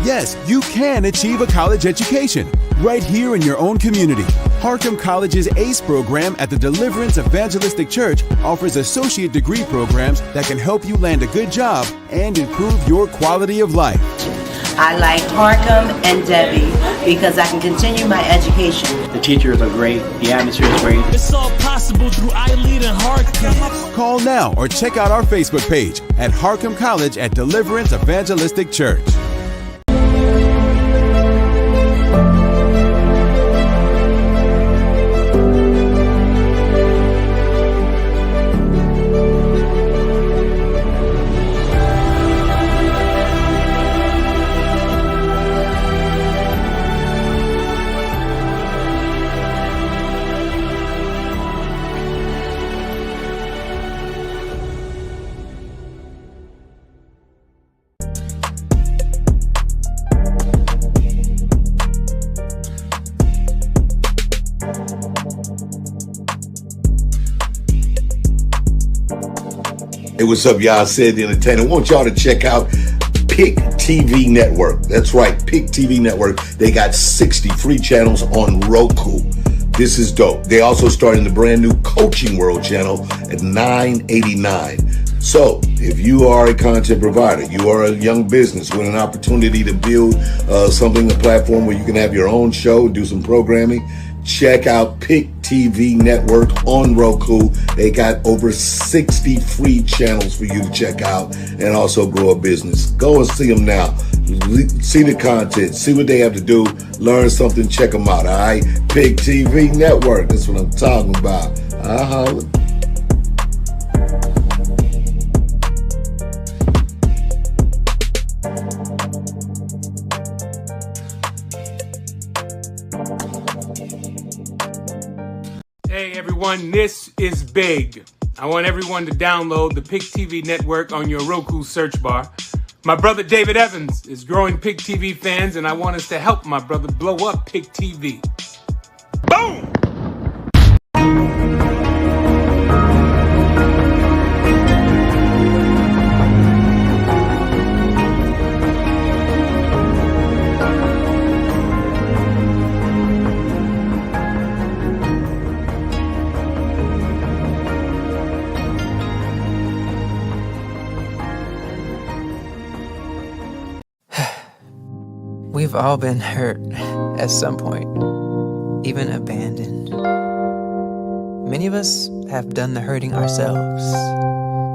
Yes, you can achieve a college education right here in your own community. Harcum College's ACE program at the Deliverance Evangelistic Church offers associate degree programs that can help you land a good job and improve your quality of life. I like Harcum and Debbie because I can continue my education. The teachers are great. The atmosphere is great. It's all possible through iLead and Harcum. Call now or check out our Facebook page at Harcum College at Deliverance Evangelistic Church. Hey, what's up, y'all? Said the Entertainer. I want y'all to check out Pick TV Network. That's right, Pick TV Network. They got 60 free channels on Roku. This is dope. They also started the brand new Coaching World channel at $9.89. So if you are a content provider, you are a young business with an opportunity to build a platform where you can have your own show, do some programming, check out Pick TV Network on Roku. They got over 60 free channels for you to check out and also grow a business. Go and see them now. See the content. See what they have to do. Learn something. Check them out. All right? Pick TV Network. That's what I'm talking about. Hey everyone, this is big. I want everyone to download the Pick TV Network on your Roku search bar. My brother David Evans is growing Pick TV fans, and I want us to help my brother blow up Pick TV. Boom! We've all been hurt at some point, even abandoned. Many of us have done the hurting ourselves.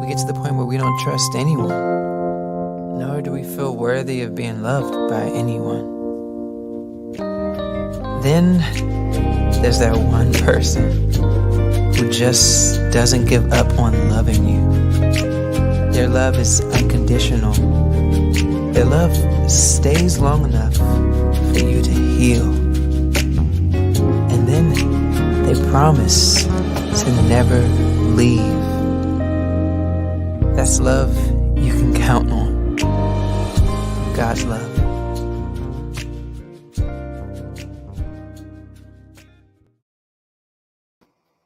We get to the point where we don't trust anyone, nor do we feel worthy of being loved by anyone. Then there's that one person who just doesn't give up on loving you. Their love is unconditional. Their love stays long enough for you to heal. And then they promise to never leave. That's love you can count on. God's love.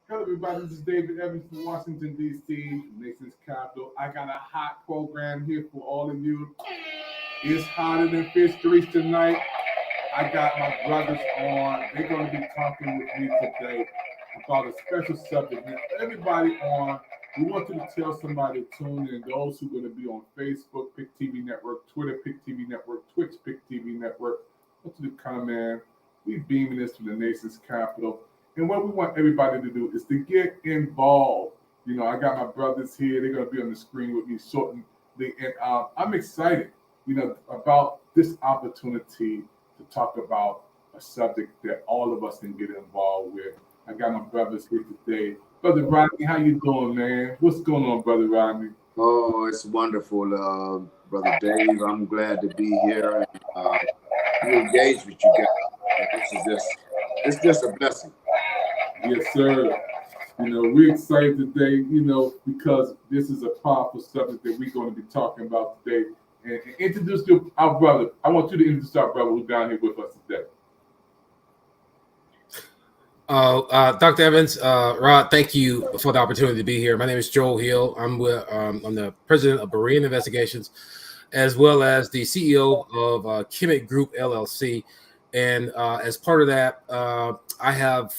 Hello everybody, this is David Evans from Washington, D.C., nation's capital. I got a hot program here for all of you. It's hotter than fish grease tonight. I got my brothers on. They're going to be talking with me today about a special subject. Now, everybody on, we want you to tell somebody to tune in. Those who are going to be on Facebook, Pick TV Network, Twitter, Pick TV Network, Twitch, Pick TV Network. I want you to come in. We're beaming this from the nation's capital. And what we want everybody to do is to get involved. You know, I got my brothers here. They're going to be on the screen with me shortly. And I'm excited, about this opportunity to talk about a subject that all of us can get involved with. I got my brothers here today. Brother Rodney, how you doing, man? What's going on, Brother Rodney? Oh, it's wonderful, Brother Dave. I'm glad to be here and be engaged with you guys. It's just a blessing. Yes, sir. We're excited today, because this is a powerful subject that we're going to be talking about today. And introduce our brother. I want you to introduce our brother who's down here with us today. Dr. Evans, Rod, thank you for the opportunity to be here. My name is Joel Hill. I'm the president of Berean Investigations. as well as the CEO of Kemet Group LLC. And as part of that, I have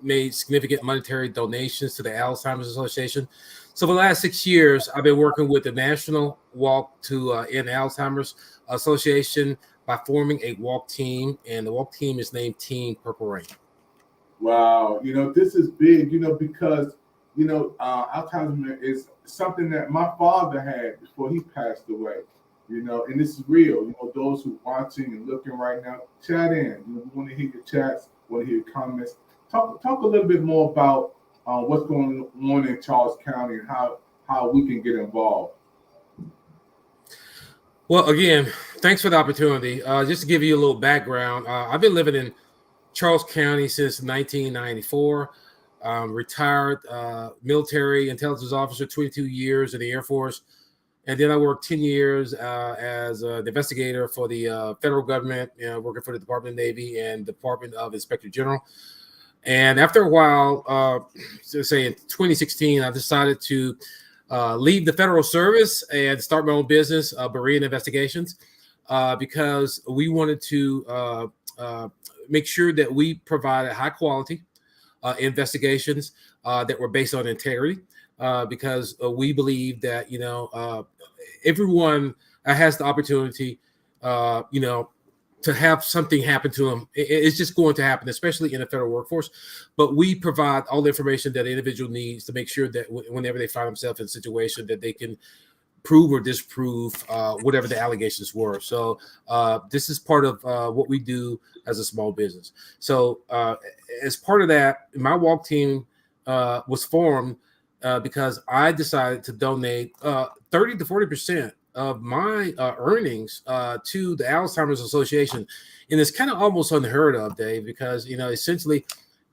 made significant monetary donations to the Alzheimer's Association. So for the last 6 years, I've been working with the National Walk to End Alzheimer's Association by forming a walk team, and the walk team is named Team Purple Rain. Wow, this is big, because Alzheimer's is something that my father had before he passed away, and this is real. Those who are watching and looking right now, chat in. We want to hear your chats, want to hear your comments. Talk a little bit more about what's going on in Charles County and how we can get involved. Well, again, thanks for the opportunity. Just to give you a little background, I've been living in Charles County since 1994. Retired military intelligence officer, 22 years in the Air Force. And then I worked 10 years as an investigator for the federal government, working for the Department of Navy and Department of Inspector General. And after a while, say in 2016, I decided to leave the federal service and start my own business, Berean Investigations, because we wanted to make sure that we provided high quality investigations that were based on integrity, because we believe that everyone has the opportunity to have something happen to them. It's just going to happen, especially in the federal workforce. But we provide all the information that an individual needs to make sure that whenever they find themselves in a situation that they can prove or disprove whatever the allegations were. So this is part of what we do as a small business. So as part of that, my walk team was formed because I decided to donate 30 to 40% of my earnings to the Alzheimer's Association. And it's kind of almost unheard of, Dave, because, essentially,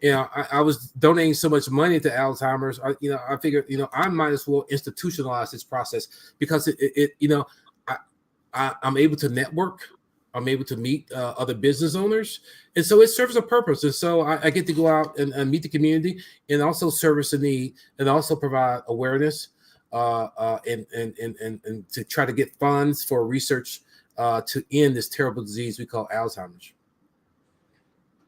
I was donating so much money to Alzheimer's. I figured, I might as well institutionalize this process because I'm able to network. I'm able to meet other business owners. And so it serves a purpose. And so I get to go out and meet the community and also service a need and also provide awareness and to try to get funds for research to end this terrible disease we call Alzheimer's.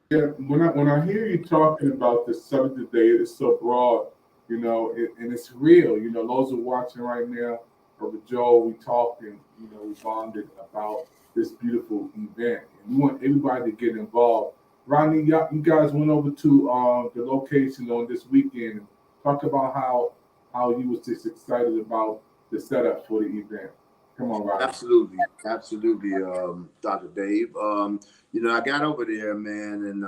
Yeah, when I hear you talking about the subject today, it's so broad, and it's real. Those who are watching right now, Brother Joe, we talked and we bonded about this beautiful event, and we want everybody to get involved. Rodney, you guys went over to the location on this weekend and talk about how you was just excited about the setup for the event. Come on, Rodney. Absolutely, Dr. Dave. I got over there, man, and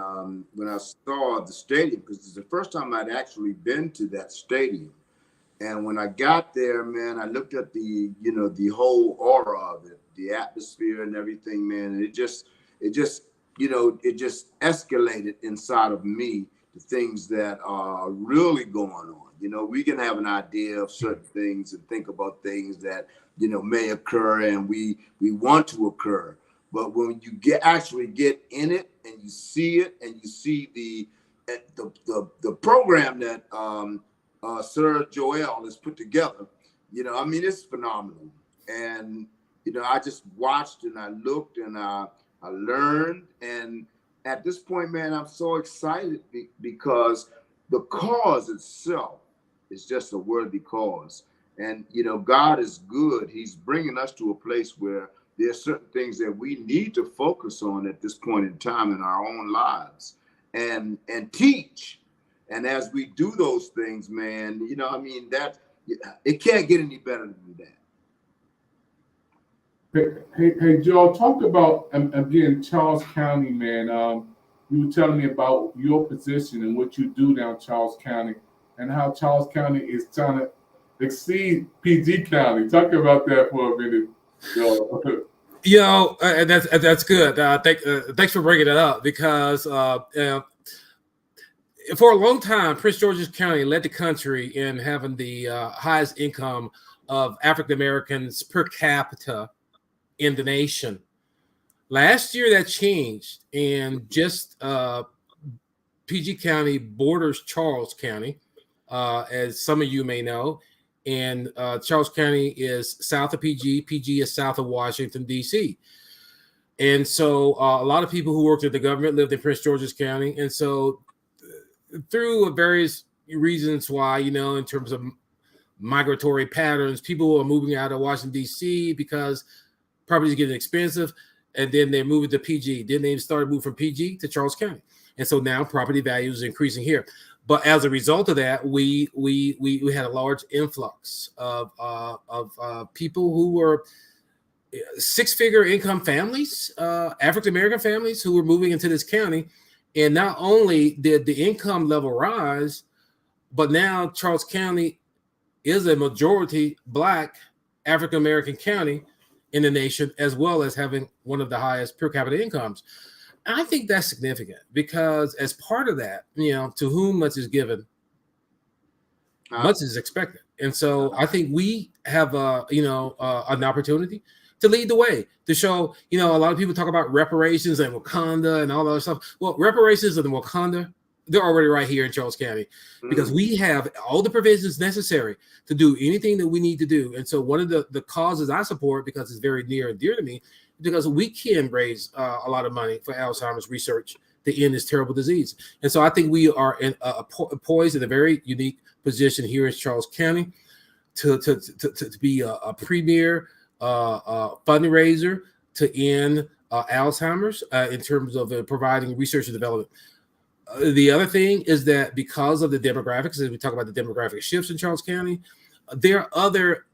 when I saw the stadium, because it's the first time I'd actually been to that stadium, and when I got there, man, I looked at the whole aura of it, the atmosphere and everything, man, and it just escalated inside of me the things that are really going on. We can have an idea of certain things and think about things that may occur and we want to occur. But when you actually get in it and you see it and you see the program that Sir Joel has put together, it's phenomenal. And I just watched and I looked and I learned. And at this point, man, I'm so excited because the cause itself is just a worthy cause. And, God is good. He's bringing us to a place where there are certain things that we need to focus on at this point in time in our own lives and teach. And as we do those things, man, that it can't get any better than that. Hey, Joe, talk about, again, Charles County, man. You were telling me about your position and what you do down Charles County and how Charles County is trying to exceed PG County. Talk about that for a minute, Joe. That's good. Thanks for bringing that up because for a long time, Prince George's County led the country in having the highest income of African Americans per capita in the nation. Last year, that changed, and just PG County borders Charles County, as some of you may know, and Charles County is south of PG. PG is south of Washington, D.C. And so a lot of people who worked at the government lived in Prince George's County. And so through various reasons why, in terms of migratory patterns, people are moving out of Washington, D.C. because property is getting expensive. And then they moved to PG. Then they started moving from PG to Charles County. And so now property values are increasing here. But as a result of that, we had a large influx of people who were six-figure income families, African-American families who were moving into this county. And not only did the income level rise, but now Charles County is a majority Black African-American county in the nation, as well as having one of the highest per capita incomes. And I think that's significant because as part of that, to whom much is given, much is expected. And so I think we have an opportunity to lead the way, to show, a lot of people talk about reparations and Wakanda and all that other stuff. Well, reparations and Wakanda, they're already right here in Charles County because we have all the provisions necessary to do anything that we need to do. And so one of the causes I support, because it's very near and dear to me, because we can raise a lot of money for Alzheimer's research to end this terrible disease. And so I think we are poised in a very unique position here in Charles County to be a premier fundraiser to end Alzheimer's in terms of providing research and development. The other thing is that because of the demographics, as we talk about the demographic shifts in Charles County, there are other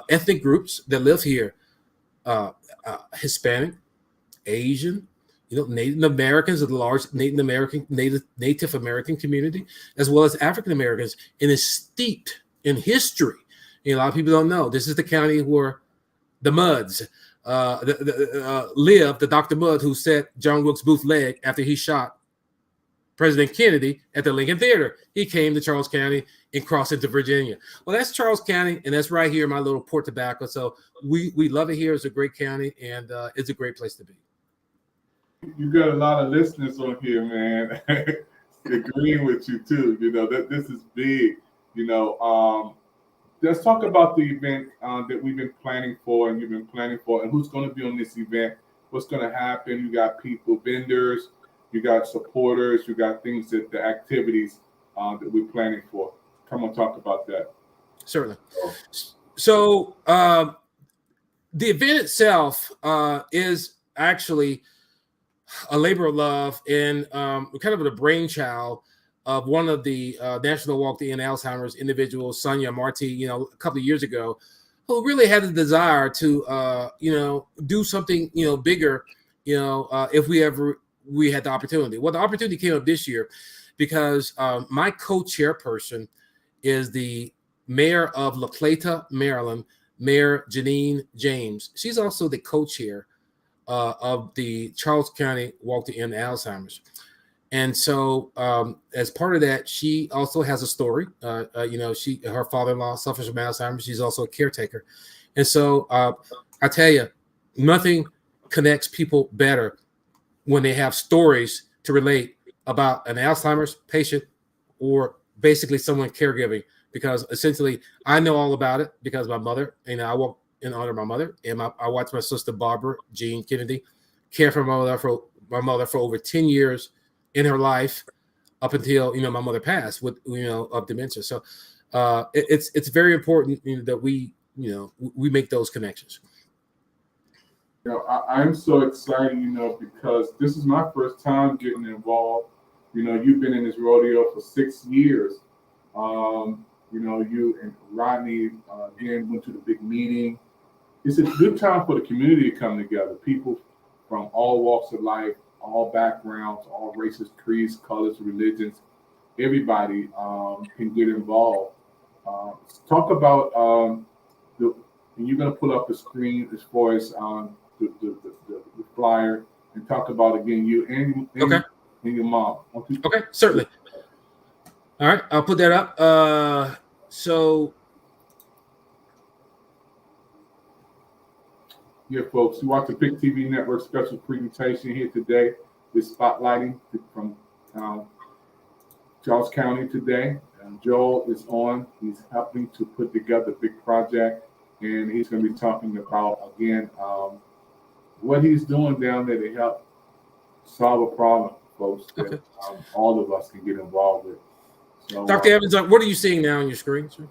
ethnic groups that live here, Hispanic, Asian, Native Americans are the large Native American community, as well as African Americans, and is steeped in history. A lot of people don't know this is the county where the Mudds lived. The Dr. Mudd who set John Wilkes Booth's leg after he shot President Kennedy at the Lincoln Theater. He came to Charles County and crossed into Virginia. Well, that's Charles County, and that's right here in my little Port Tobacco. So we love it here. It's a great county, and it's a great place to be. You got a lot of listeners on here, man, agreeing with you too. This is big. Let's talk about the event that we've been planning for, and you've been planning for, and who's going to be on this event. What's going to happen? You got people, vendors. You got supporters, you got things the activities that we're planning for. Come on, talk about that. Certainly. So the event itself is actually a labor of love and kind of the brainchild of one of the National Walk to End Alzheimer's individuals, Sonia Marti, a couple of years ago, who really had a desire to, do something, bigger, if we had the opportunity. Well, the opportunity came up this year because my co-chairperson is the mayor of La Plata, Maryland, Mayor Janine James. She's also the co-chair of the Charles County Walk to End Alzheimer's. And so as part of that, she also has a story. Her father-in-law suffers from Alzheimer's. She's also a caretaker. And so I tell you, nothing connects people better when they have stories to relate about an Alzheimer's patient or basically someone caregiving, because essentially I know all about it because my mother, I walk in honor of my mother, and I watched my sister Barbara Jean Kennedy care for my mother for over 10 years in her life up until my mother passed with of dementia. So it's very important that we make those connections. I'm so excited, because this is my first time getting involved. You've been in this rodeo for 6 years. You and Rodney again went to the big meeting. It's a good time for the community to come together. People from all walks of life, all backgrounds, all races, creeds, colors, religions. Everybody can get involved. Talk about and you're going to pull up the screen as far as the flyer, and talk about again you and your mom. Okay, certainly. All right, I'll put that up. So yeah, folks, you watch the PIC TV Network special presentation here today. This spotlighting from Charles County today. Joel is on. He's helping to put together a big project, and he's going to be talking about, again, what he's doing down there to help solve a problem, folks, that all of us can get involved with. So, Dr. Evans, what are you seeing now on your screen, sir?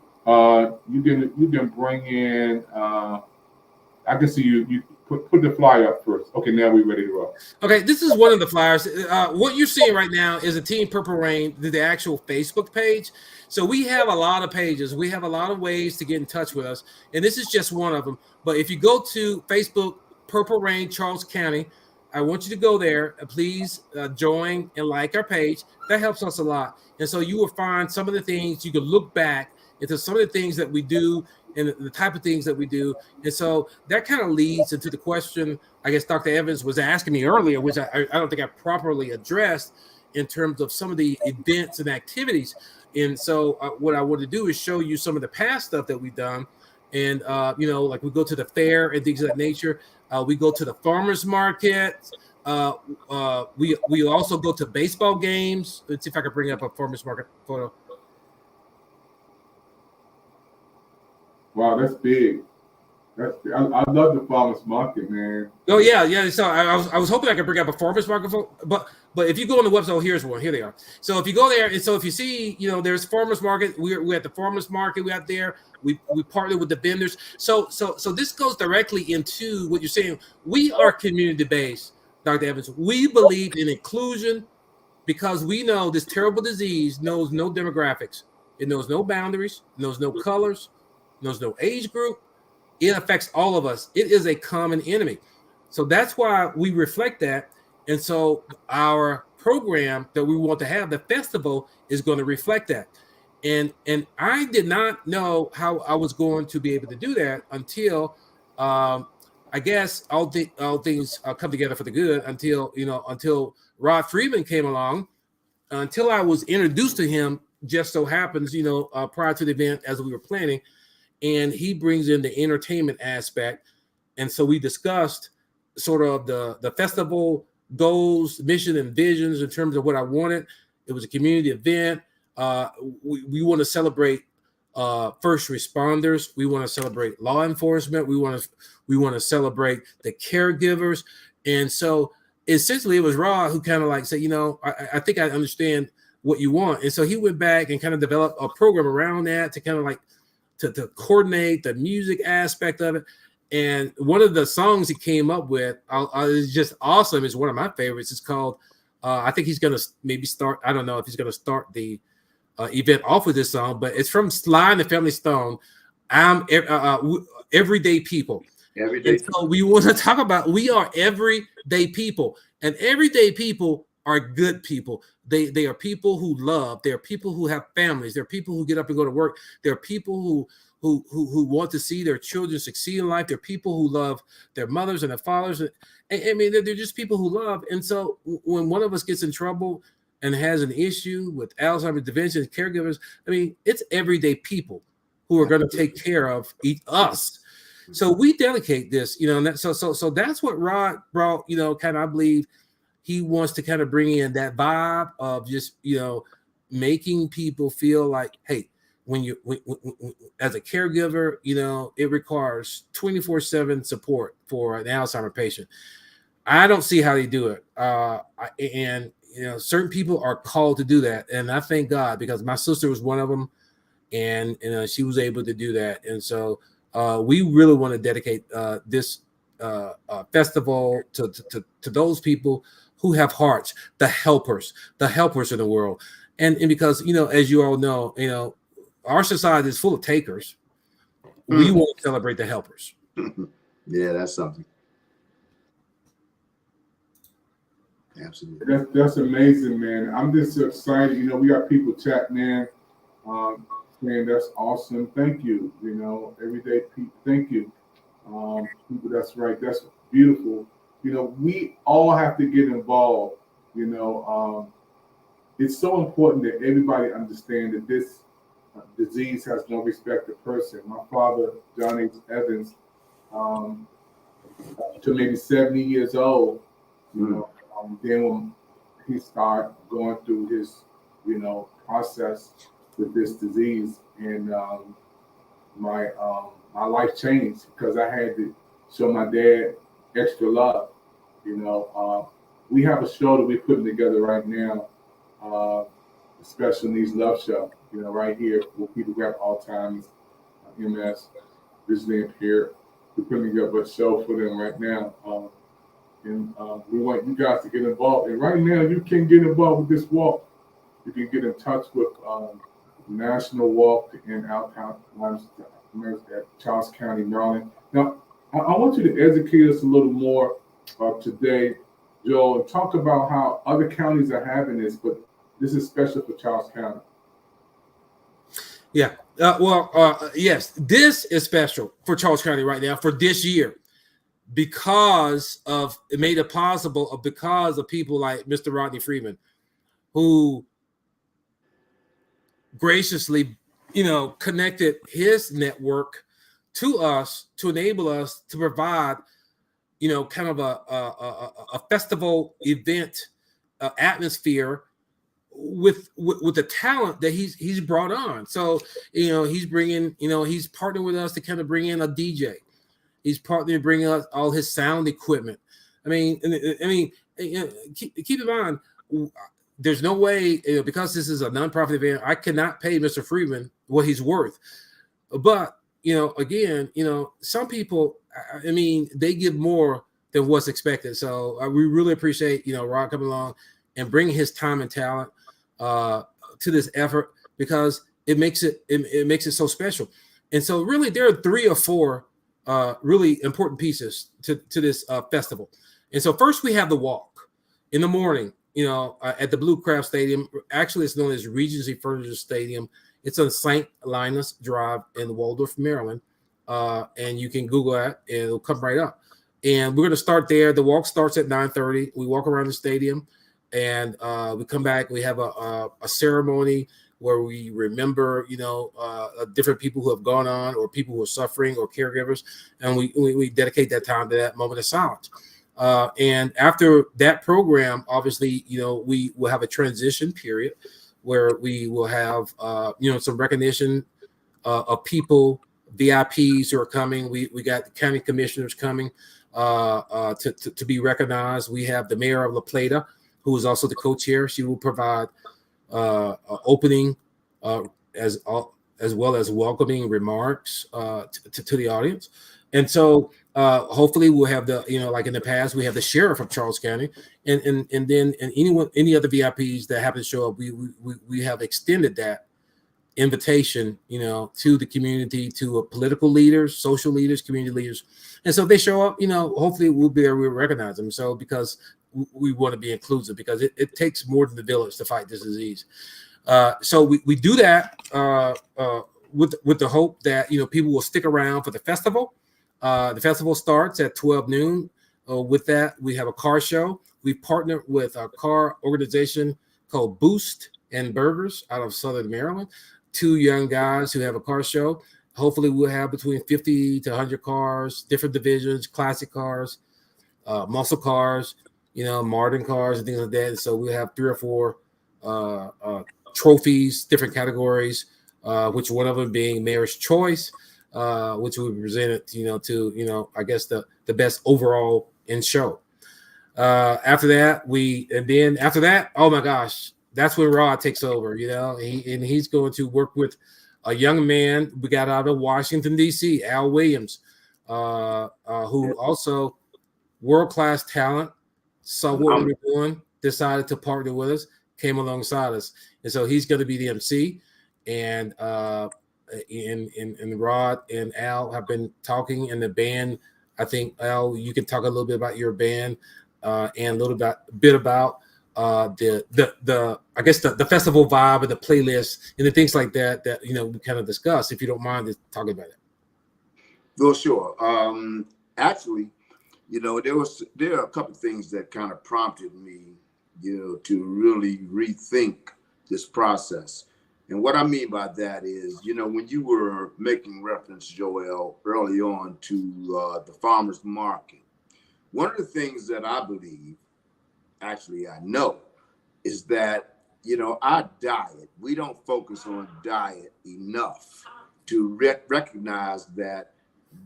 You can bring in. I can see you put the flyer up first. Okay, now we're ready to roll. Okay, this is one of the flyers. What you're seeing right now is a Team Purple Rain, the actual Facebook page. So we have a lot of pages. We have a lot of ways to get in touch with us, and this is just one of them. But if you go to Facebook, Purple Rain, Charles County, I want you to go there. Please join and like our page. That helps us a lot. And so you will find some of the things you can look back into, some of the things that we do and the type of things that we do. And so that kind of leads into the question, I guess Dr. Evans was asking me earlier, which I don't think I properly addressed in terms of some of the events and activities. And so what I want to do is show you some of the past stuff that we've done. And, like we go to the fair and things of that nature. We go to the farmer's market. We also go to baseball games. Let's see if I can bring up a farmer's market photo. Wow, that's big. That's big. I love the farmers market, man. Oh yeah. So I was hoping I could bring up a farmers market photo, but if you go on the website, oh, here's one. Here they are. So if you go there, and so if you see, there's farmers market. We're at the farmers market. We're out there. We partner with the vendors. So this goes directly into what you're saying. We are community based, Dr. Evans. We believe in inclusion because we know this terrible disease knows no demographics. It knows no boundaries. It knows no colors. It knows no age group. It affects all of us. It is a common enemy. So that's why we reflect that. And so our program that we want to have, the festival, is going to reflect that. And I did not know how I was going to be able to do that until I guess all things come together for the good until Rod Friedman came along, until I was introduced to him, just so happens, prior to the event as we were planning. And he brings in the entertainment aspect. And so we discussed sort of the festival goals, mission, and visions in terms of what I wanted. It was a community event. We want to celebrate first responders. We want to celebrate law enforcement. We want to celebrate the caregivers. And so essentially it was Rod who kind of like said, I think I understand what you want. And so he went back and kind of developed a program around that to kind of like to coordinate the music aspect of it. And one of the songs he came up with is just awesome. It's one of my favorites. It's called, I think he's going to maybe start, I don't know if he's going to start the event off with this song, but it's from Sly and the Family Stone. I'm Everyday People. Everyday. So we want to talk about, we are everyday people, and everyday people are good people. They are people who love. They are people who have families. They're people who get up and go to work. They're people who want to see their children succeed in life. They're people who love their mothers and their fathers. I mean, they're just people who love. And so when one of us gets in trouble and has an issue with Alzheimer's, dementia, caregivers, I mean, it's everyday people who are going to take care of us. So we dedicate this, and so that's what Rod brought, kind of, I believe he wants to kind of bring in that vibe of just, making people feel like, hey, when as a caregiver, it requires 24/7 support for an Alzheimer's patient. I don't see how they do it. And certain people are called to do that. And I thank God, because my sister was one of them, and she was able to do that. And so we really want to dedicate this festival to those people who have hearts, the helpers in the world. And because, as you all know, our society is full of takers. We want to celebrate the helpers. Yeah, that's something. Absolutely. That's amazing, man. I'm just so excited. We got people chatting in, saying that's awesome. Thank you. Everyday people. Thank you. People, that's right. That's beautiful. We all have to get involved. It's so important that everybody understand that this disease has no respect of person. My father, John H. Evans, to maybe 70 years old, then when he started going through his, process, with this disease, and my life changed because I had to show my dad extra love. You know, we have a show that we're putting together right now, the Special Needs Love Show. You know, right here where people who have Alzheimer's, MS, visually impaired. We're putting together a show for them right now. And we want you guys to get involved. And right now, you can get involved with this walk. You can get in touch with National Walk in Charles County, Maryland. Now, I want you to educate us a little more today, Joel, and talk about how other counties are having this, but this is special for Charles County. Yeah. Yes, this is special for Charles County right now for this year because of it made it possible because of people like Mr. Rodney Freeman, who graciously, connected his network to us to enable us to provide, kind of a festival event atmosphere with the talent that he's brought on. So, he's bringing, he's partnered with us to kind of bring in a DJ. He's partnering, bringing us all his sound equipment. Keep in mind, there's no way, because this is a nonprofit event, I cannot pay Mr. Freeman what he's worth. But, again, some people, they give more than what's expected. So we really appreciate, Rod coming along and bringing his time and talent to this effort because it makes it so special. And so really there are 3 or 4 really important pieces to this festival. And so first we have the walk in the morning, at the Blue Crab Stadium. Actually, it's known as Regency Furniture Stadium. It's on St. Linus Drive in Waldorf, Maryland. And you can Google that and it'll come right up. And we're going to start there. The walk starts at 9:30. We walk around the stadium and we come back. We have a ceremony where we remember, different people who have gone on or people who are suffering or caregivers. And we dedicate that time to that moment of silence. And after that program, obviously, we will have a transition period where we will have, some recognition of people, VIPs who are coming. We got the county commissioners coming to be recognized. We have the mayor of La Plata, who is also the co-chair. She will provide opening as well as welcoming remarks to the audience. And so hopefully we'll have the, like in the past, we have the sheriff of Charles County and then any other VIPs that happen to show up, we have extended that invitation, to the community, to political leaders, social leaders, community leaders. And so if they show up, hopefully we'll be able to recognize them. So because we want to be inclusive, because it takes more than the village to fight this disease. So we do that with the hope that, people will stick around for the festival. The festival starts at 12 noon. With that, we have a car show. We've partnered with a car organization called Boost and Burgers out of Southern Maryland. 2 young guys who have a car show. Hopefully we'll have between 50 to 100 cars, different divisions, classic cars, muscle cars, modern cars and things like that. And so we'll have 3 or 4 trophies, different categories, which one of them being Mayor's Choice, which will be presented, to, I guess the best overall in show. After that, oh my gosh, that's when Rod takes over, and he's going to work with a young man we got out of Washington, D.C., Al Williams, who also world-class talent, saw what we were doing, decided to partner with us, came alongside us. And so he's going to be the MC. And Rod and Al have been talking, and the band, I think, Al, you can talk a little bit about your band and a little bit about the festival vibe and the playlist and the things like that we kind of discuss, if you don't mind talking about it. Well, sure. Actually, there are a couple of things that kind of prompted me, to really rethink this process. And what I mean by that is, when you were making reference, Joel, early on to the farmers market, one of the things that I believe, actually I know, is that you know, our diet, we don't focus on diet enough to recognize that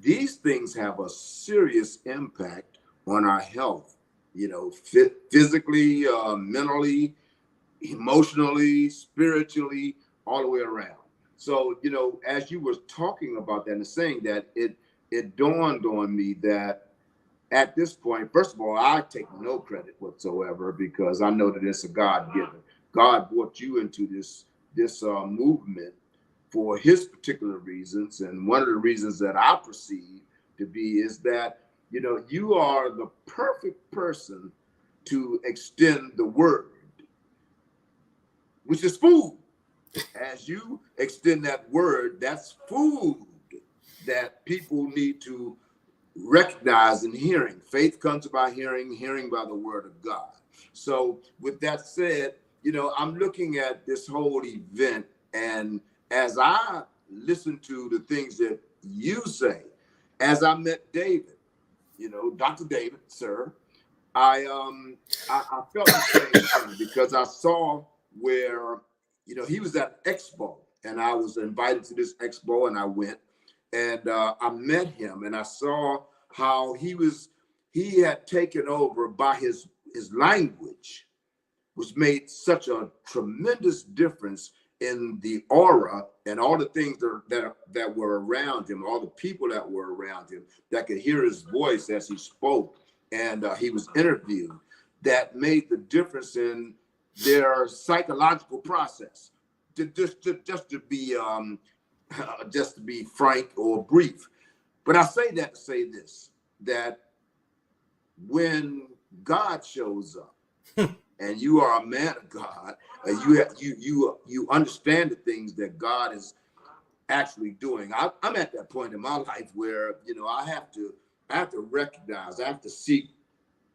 these things have a serious impact on our health, you know, physically, mentally, emotionally, spiritually, all the way around. So, you know, as you were talking about that and saying that, it dawned on me that at this point, first of all, I take no credit whatsoever, because I know that it's a God given. God brought you into this movement for his particular reasons. And one of the reasons that I perceive to be is that, you know, you are the perfect person to extend the word, which is food. As you extend that word, that's food that people need to recognize in hearing. Faith comes by hearing, hearing by the word of God. So with that said, you know, I'm looking at this whole event, and as I listen to the things that you say, as I met David, you know, Dr. David, sir, I felt the same thing, because I saw where, you know, he was at Expo, and I was invited to this Expo, and I went, and I met him, and I saw how he had taken over by his language, which made such a tremendous difference in the aura and all the things that were around him, all the people that were around him that could hear his voice as he spoke and he was interviewed, that made the difference in their psychological process. Just to be frank or brief. But I say that to say this, that when God shows up and you are a man of God, and you understand the things that God is actually doing. I'm at that point in my life where, you know, I have to recognize, I have to seek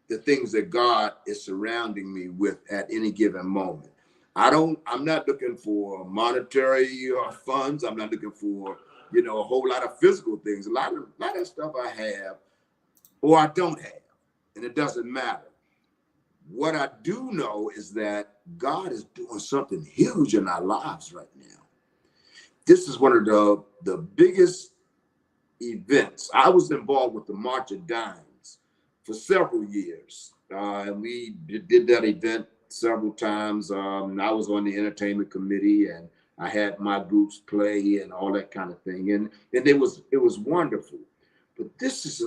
the things that God is surrounding me with at any given moment. I'm not looking for monetary funds. I'm not looking for, you know, a whole lot of physical things. A lot of stuff I have or I don't have, and it doesn't matter. What I do know is that God is doing something huge in our lives right now. This is one of the biggest events. I was involved with the March of Dimes for several years. And we did that event several times. I was on the entertainment committee, and I had my groups play and all that kind of thing. And it was wonderful. But this is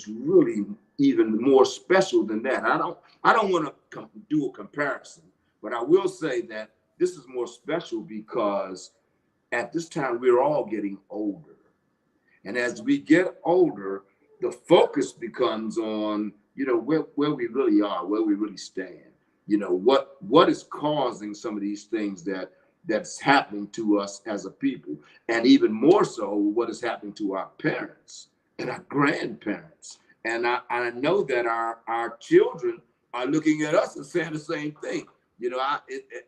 really even more special than that. I don't want to do a comparison, but I will say that this is more special because at this time we're all getting older. And as we get older, the focus becomes on, you know, where we really are, where we really stand. You know, what is causing some of these things that's happening to us as a people, and even more so what is happening to our parents and our grandparents. And I know that our children are looking at us and saying the same thing. You know, I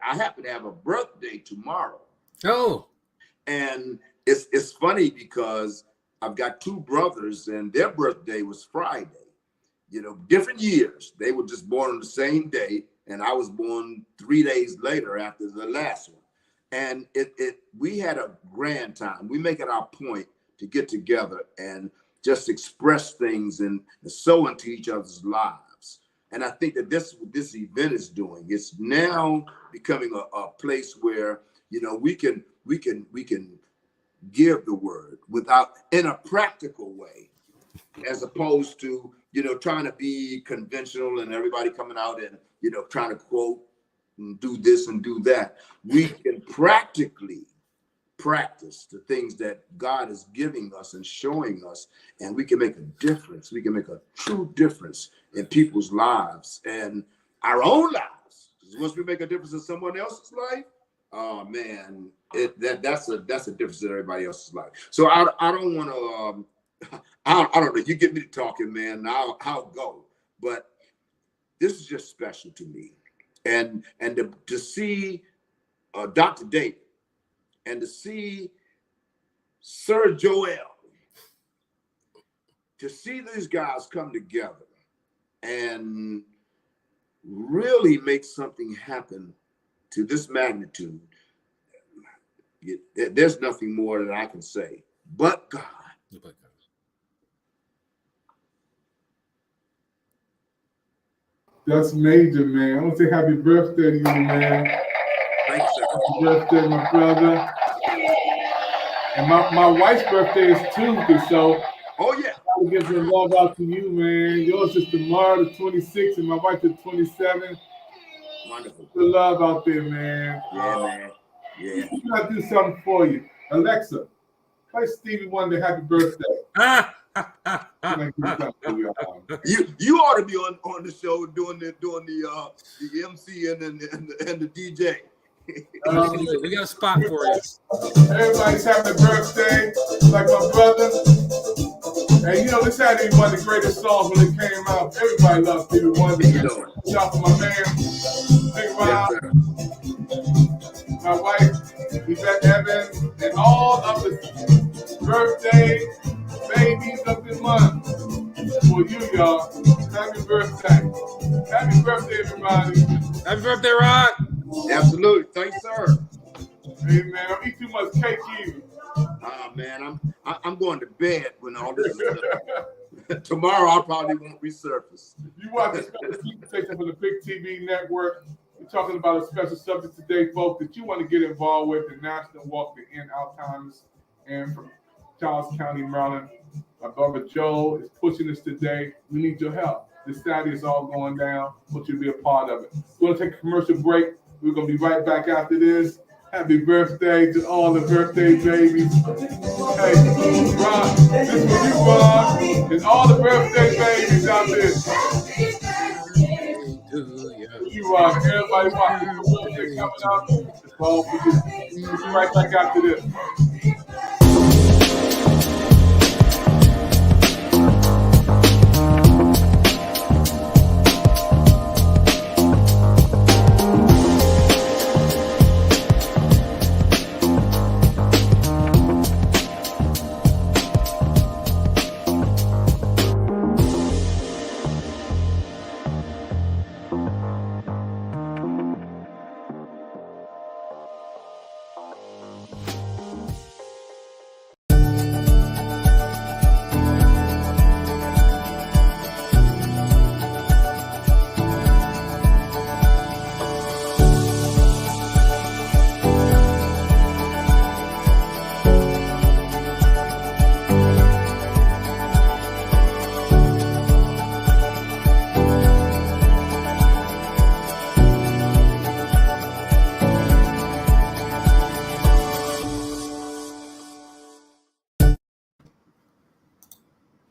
happen to have a birthday tomorrow. Oh. And it's funny because I've got two brothers and their birthday was Friday. You know, different years. They were just born on the same day, and I was born 3 days later after the last one. And we had a grand time. We make it our point to get together and just express things and sow into each other's lives. And I think that this event is doing. It's now becoming a place where, you know, we can give the word in a practical way, as opposed to, you know, trying to be conventional and everybody coming out and, you know, trying to quote and do this and do that. We can practically practice the things that God is giving us and showing us, and we can make a difference. We can make a true difference in people's lives and our own lives. Once we make a difference in someone else's life, oh man, that's a difference in everybody else's life. So I don't want to. I don't know. You get me to talking, man. I'll go. But this is just special to me, and to see Dr. David and to see Sir Joel, to see these guys come together and really make something happen to this magnitude, there's nothing more that I can say. But God. That's major, man. I want to say happy birthday to you, man. Thanks, sir. Happy birthday, my brother. And my wife's birthday is Tuesday, so oh yeah, I will give some love out to you, man. Yours is tomorrow, the 26th, and my wife the 27th. Wonderful. Good love out there, man. Yeah, man. Yeah. I'm gonna do something for you, Alexa. Play Stevie Wonder "Happy Birthday." You ought to be on the show doing the MC and the DJ. We got a spot for you. Everybody's having a birthday, like my brother. And you know, this had to be one of the greatest songs when it came out. Everybody loves Stevie Wonder. Shout out to my man, Big Rob, my wife, Yvette Evans, and all of the birthday babies of the month. For you, y'all. Happy birthday. Happy birthday, everybody. Happy birthday, Rod. Absolutely. Thanks, sir. Hey, man, don't eat too much cake either. Man, I'm going to bed when all this is done. Tomorrow I probably won't resurface. You watch the special presentation from the Big TV Network. We're talking about a special subject today, folks, that you want to get involved with, the National Walk to End Alzheimer's. And from Charles County, Maryland, my brother Joe is pushing this today. We need your help. This Saturday is all going down. I want you to be a part of it. We're going to take a commercial break. We're going to be right back after this. Happy birthday to all the birthday babies. Hey, Ron, this is for you, Ron, and all the birthday babies out there. You, Ron, everybody watching the birthday coming up. It's all for you. We'll be right back after this.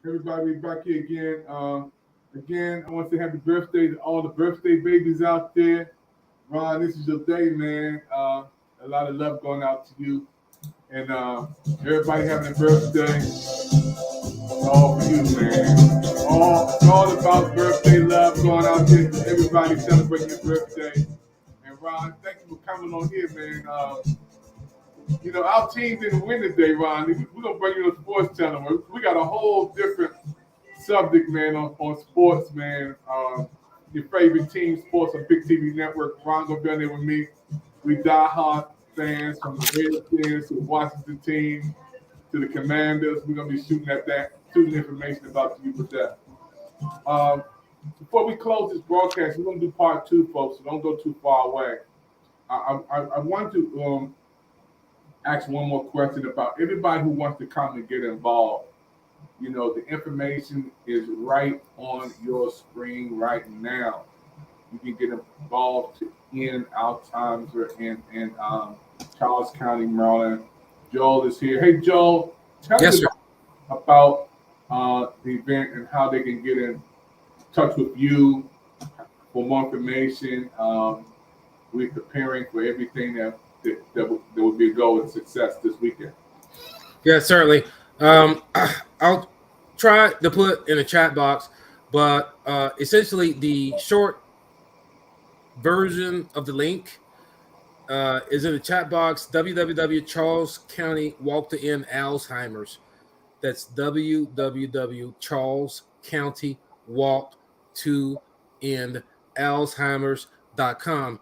Everybody back here again. Again, I want to say happy birthday to all the birthday babies out there. Ron, this is your day, man. A lot of love going out to you. And everybody having a birthday. It's all for you, man. It's all about birthday love going out there to everybody celebrating your birthday. And Ron, thank you for coming on here, man. You know, our team didn't win today, Ron. We're going to bring you to the sports channel. We got a whole different subject, man, on sports, man. Your favorite team, sports on Big TV Network. Ron going to be on there with me. We diehard fans from the Redskins to the Washington team to the Commanders. We're going to be shooting information about you with that. Before we close this broadcast, we're going to do part 2, folks, so don't go too far away. I want to ask one more question about everybody who wants to come and get involved. You know, the information is right on your screen right now. You can get involved to end Alzheimer's in Charles County, Maryland. Joel is here. Hey, Joel, tell me about the event and how they can get in touch with you for more information. We're preparing for everything that would be a goal and success this weekend. Yeah, certainly. I'll try to put in a chat box, but essentially the short version of the link is in the chat box, www.Charles County Walk to End Alzheimer's. That's www.Charles County Walk to End Alzheimer's.com.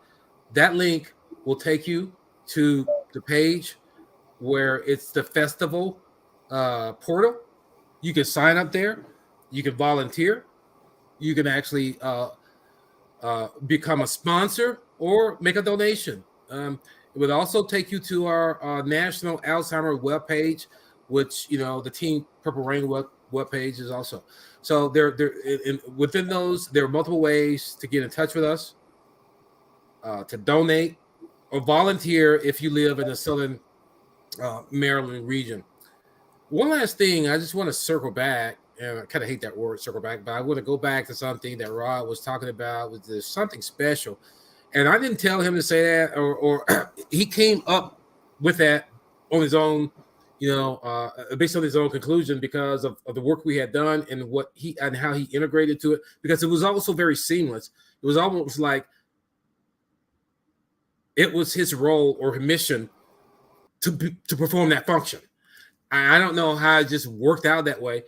That link will take you to the page where it's the festival portal. You can sign up there. You can volunteer. You can actually become a sponsor or make a donation. It would also take you to our National Alzheimer's webpage, which, the Team Purple Rain webpage is also. So within those, there are multiple ways to get in touch with us, to donate or volunteer if you live in the Southern Maryland region. One last thing, I just want to circle back, and I kind of hate that word, circle back, but I want to go back to something that Rod was talking about. Was there's something special, and I didn't tell him to say that, or he came up with that on his own, based on his own conclusion because of the work we had done and how he integrated to it, because it was also very seamless. It was almost like it was his role or mission to perform that function. I don't know how it just worked out that way.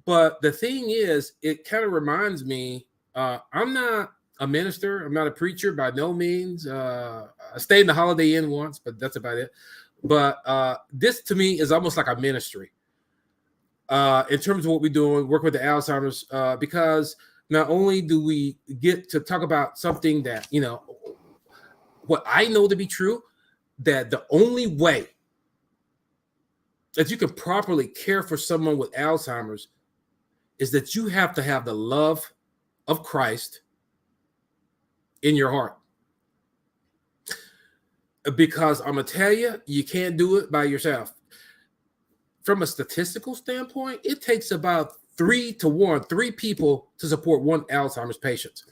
But the thing is, it kind of reminds me, I'm not a minister. I'm not a preacher by no means. I stayed in the Holiday Inn once, but that's about it. But this to me is almost like a ministry in terms of what we're doing, work with the Alzheimer's, because not only do we get to talk about something that, what I know to be true, that the only way that you can properly care for someone with Alzheimer's is that you have to have the love of Christ in your heart. Because I'm going to tell you, you can't do it by yourself. From a statistical standpoint, it takes about 3 people to support one Alzheimer's patient.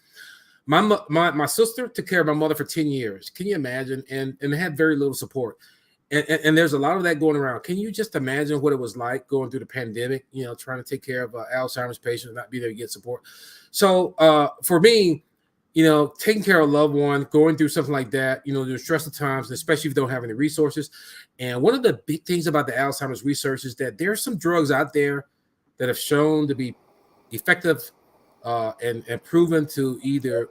My sister took care of my mother for 10 years. Can you imagine? And had very little support. And there's a lot of that going around. Can you just imagine what it was like going through the pandemic, trying to take care of an Alzheimer's patient and not be there to get support? So for me, taking care of a loved one, going through something like that, there's stressful times, especially if you don't have any resources. And one of the big things about the Alzheimer's research is that there are some drugs out there that have shown to be effective and proven to either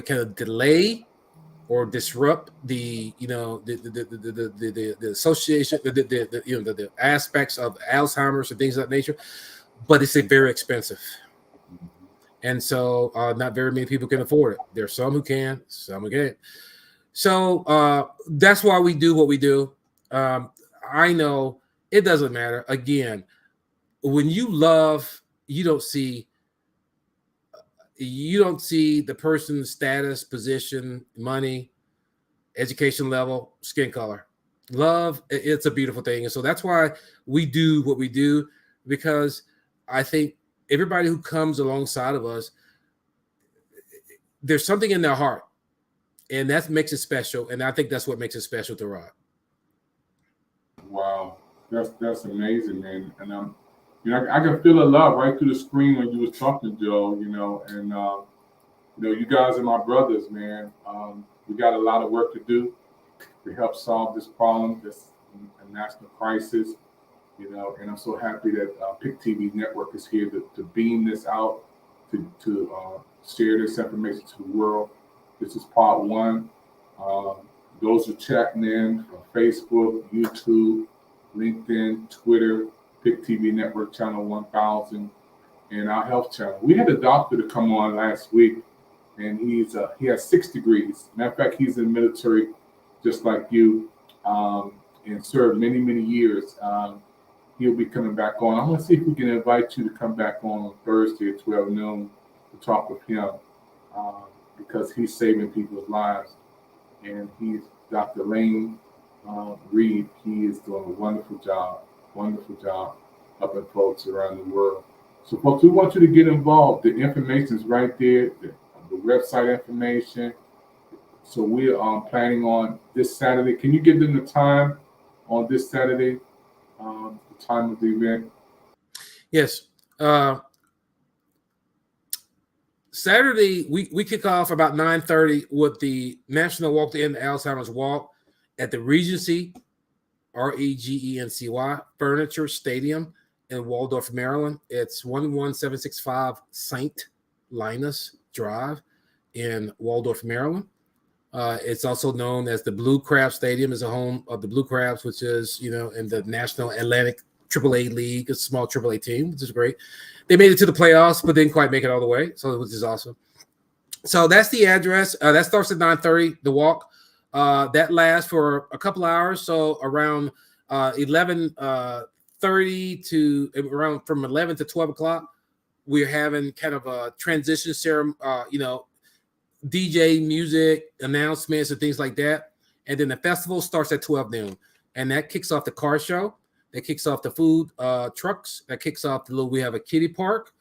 kind of delay or disrupt the association, the aspects of Alzheimer's and things of that nature, but it's very expensive. And so not very many people can afford it. There's some who can, some who can't. So that's why we do what we do. I know it doesn't matter. Again, when you love, you don't see the person's status, position, money, education level, skin color. Love, it's a beautiful thing. And so that's why we do what we do, because I think everybody who comes alongside of us, there's something in their heart, and that makes it special. And I think that's what makes it special to Rod. Wow, that's amazing, man. And I can feel the love right through the screen when you was talking, Joe. And you guys are my brothers, man. We got a lot of work to do to help solve this problem, this a national crisis. And I'm so happy that PIC TV Network is here to beam this out, to share this information to the world. This is part 1. Those are checking in from Facebook, YouTube, LinkedIn, Twitter, PIC TV Network Channel 1000, and our health channel. We had a doctor to come on last week, and he has 6 degrees. Matter of fact, he's in the military just like you, and served many, many years. He'll be coming back on. I'm going to see if we can invite you to come back on Thursday at 12 noon to talk with him, because he's saving people's lives. And he's Dr. Lane Reed. He is doing a wonderful job helping folks around the world. So, folks, we want you to get involved. The information is right there, the website information. So we're planning on this Saturday. Can you give them the time on this Saturday? The time of the event? Yes. Saturday, we kick off about 9:30 with the National Walk to End Alzheimer's Walk at the Regency, REGENCY, Furniture Stadium in Waldorf, Maryland. It's 11765 St. Linus Drive in Waldorf, Maryland. It's also known as the Blue Crab Stadium, is a home of the Blue Crabs, which is, in the National Atlantic AAA League, a small AAA team, which is great. They made it to the playoffs, but didn't quite make it all the way, which is awesome. So that's the address. That starts at 9:30, the walk. That lasts for a couple hours, so around 11:30 to around from 11 to 12 o'clock. We're having kind of a transition ceremony, DJ music, announcements, and things like that. And then the festival starts at 12 noon. And that kicks off the car show. That kicks off the food trucks. That kicks off we have a kiddie park.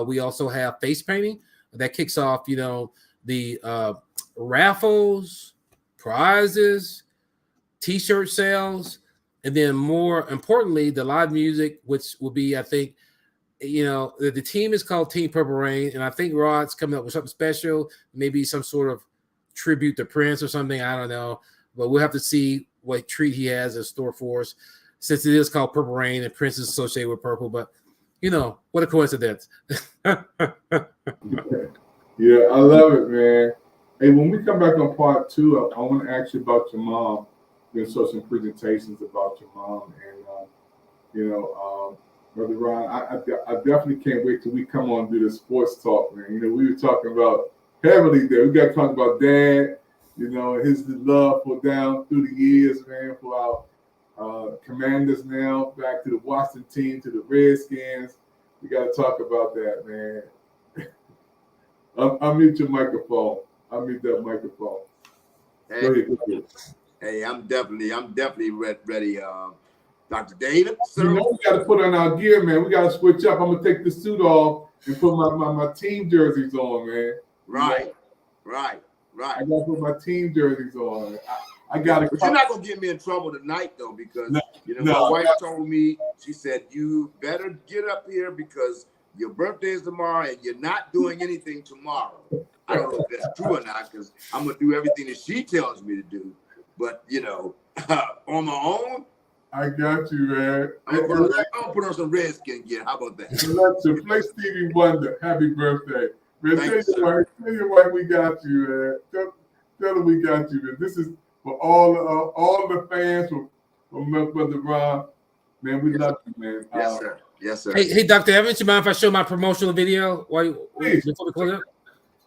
We also have face painting. That kicks off, the raffles, prizes, T-shirt sales. And then more importantly, the live music, which will be, I think, the team is called Team Purple Rain, and I think Rod's coming up with something special, maybe some sort of tribute to Prince or something. I don't know, but we'll have to see what treat he has in store for us, since it is called Purple Rain and Prince is associated with purple. But what a coincidence. Yeah, I love it, man. Hey, when we come back on part 2, I want to ask you about your mom. We're going to show some presentations about your mom, and Brother Ron, I definitely can't wait till we come on and do the sports talk, man. We were talking about heavily there. We got to talk about Dad, his love for down through the years, man, for our Commanders now, back to the Washington team, to the Redskins. We got to talk about that, man. Unmute your microphone. Unmute that microphone. Hey, Go ahead. Hey, I'm definitely ready. Dr. David, sir. We got to put on our gear, man. We got to switch up. I'm gonna take the suit off and put my team jerseys on, man. Right. I gotta put my team jerseys on. I gotta. But you're not gonna get me in trouble tonight, though, because my wife told me. She said you better get up here because your birthday is tomorrow and you're not doing anything tomorrow. I don't know if that's true or not, because I'm gonna do everything that she tells me to do. But on my own. I got you, man. I'm gonna put on some Redskin gear. How about that? Alexa, play Stevie Wonder. Happy birthday. Man, tell your wife we got you, man. Tell her we got you, man. This is for all the fans from Brother Ron. Man, we love you, man. Yes, sir. Hey, Dr. Evans, you mind if I show my promotional video Please. before we close up?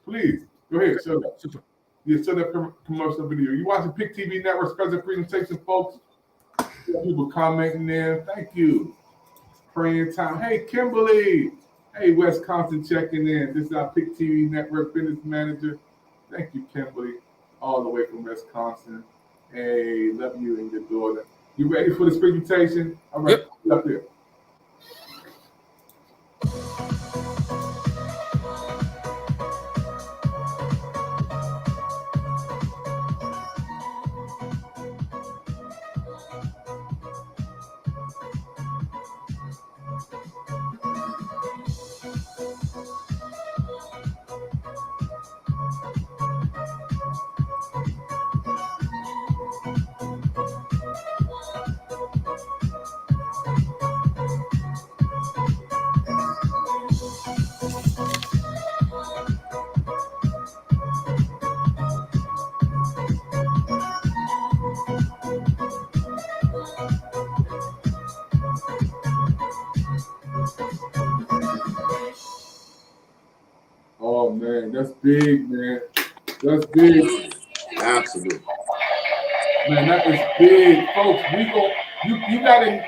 Please. Go ahead, show that. Super. Yeah, show that commercial video. You watching Pick TV Network's present presentation, folks? People commenting there. Thank you. Praying time. Hey, Kimberly. Hey, Wisconsin checking in. This is our Pick TV Network business manager. Thank you, Kimberly. All the way from Wisconsin. Hey, love you and your daughter. You ready for this presentation? All right, yep. Up there. Oh man, that's big, man. That's big. Absolutely. Man, that is big. Folks, you gotta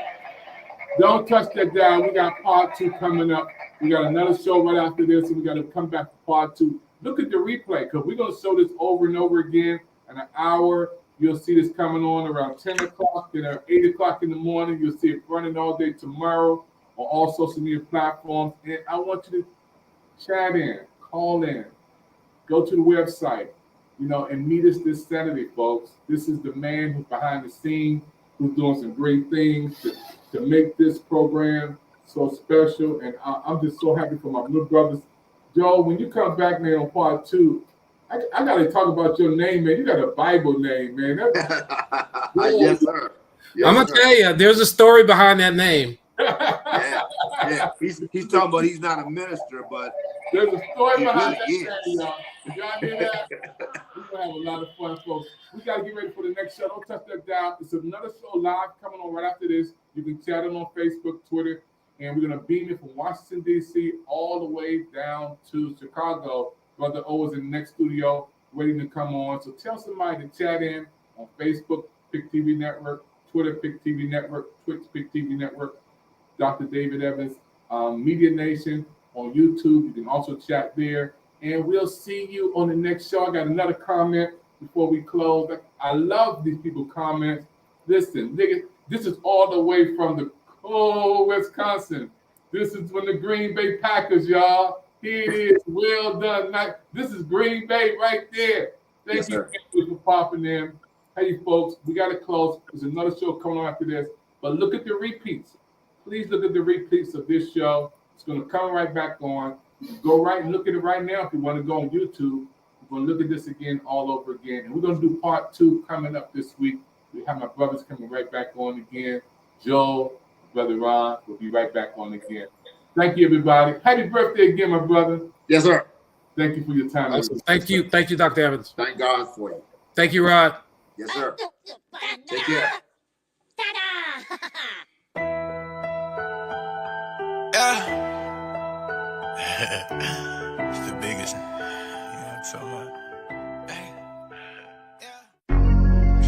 don't touch that down. We got part 2 coming up. We got another show right after this, and we gotta come back to part 2. Look at the replay, because we're gonna show this over and over again in an hour. You'll see this coming on around 10 o'clock and at 8 o'clock in the morning. You'll see it running all day tomorrow on all social media platforms. And I want you to chat in, call in, go to the website, and meet us this Saturday, folks. This is the man who's behind the scene, who's doing some great things to make this program so special. And I'm just so happy for my little brothers. Joe, when you come back, man, on part 2, I got to talk about your name, man. You got a Bible name, man. Yes, sir. Yes, I'm going to tell you, there's a story behind that name. Yeah. He's talking about he's not a minister, but there's a story behind that name, y'all. Did y'all hear that? gonna have a lot of fun, folks. We gotta get ready for the next show. Don't touch that dial. It's another show live coming on right after this. You can chat it on Facebook, Twitter, and we're gonna beam it from Washington, D.C. all the way down to Chicago. Brother O is in the next studio waiting to come on. So tell somebody to chat in on Facebook, Pick TV Network, Twitter, Pick TV Network, Twitch, Pick TV Network, Dr. David Evans, Media Nation on YouTube. You can also chat there. And we'll see you on the next show. I got another comment before we close. I love these people comments. Listen, nigga, this is all the way from the cold Wisconsin. This is from the Green Bay Packers, y'all. Here it is. Well done. This is Green Bay right there. Thank you for popping in. Hey, folks, we got to close. There's another show coming on after this. But look at the repeats. Please look at the repeats of this show. It's going to come right back on. You can go right and look at it right now if you want to go on YouTube. We're going to look at this again all over again. And we're going to do part 2 coming up this week. We have my brothers coming right back on again. Joe, Brother Ron will be right back on again. Thank you, everybody. Happy birthday again, my brother. Yes, sir. Thank you for your time. Awesome. Thank you. Thank you, Dr. Evans. Thank God for you. Thank you, Rod. Yes, sir. Take care. It's the biggest. Yeah, so much.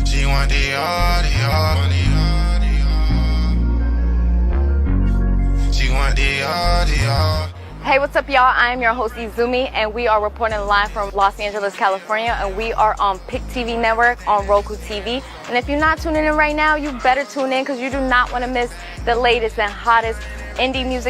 She want the audio. She want the audio. Hey, what's up, y'all? I am your host, Izumi, and we are reporting live from Los Angeles, California, and we are on Pick TV Network on Roku TV. And if you're not tuning in right now, you better tune in because you do not want to miss the latest and hottest indie music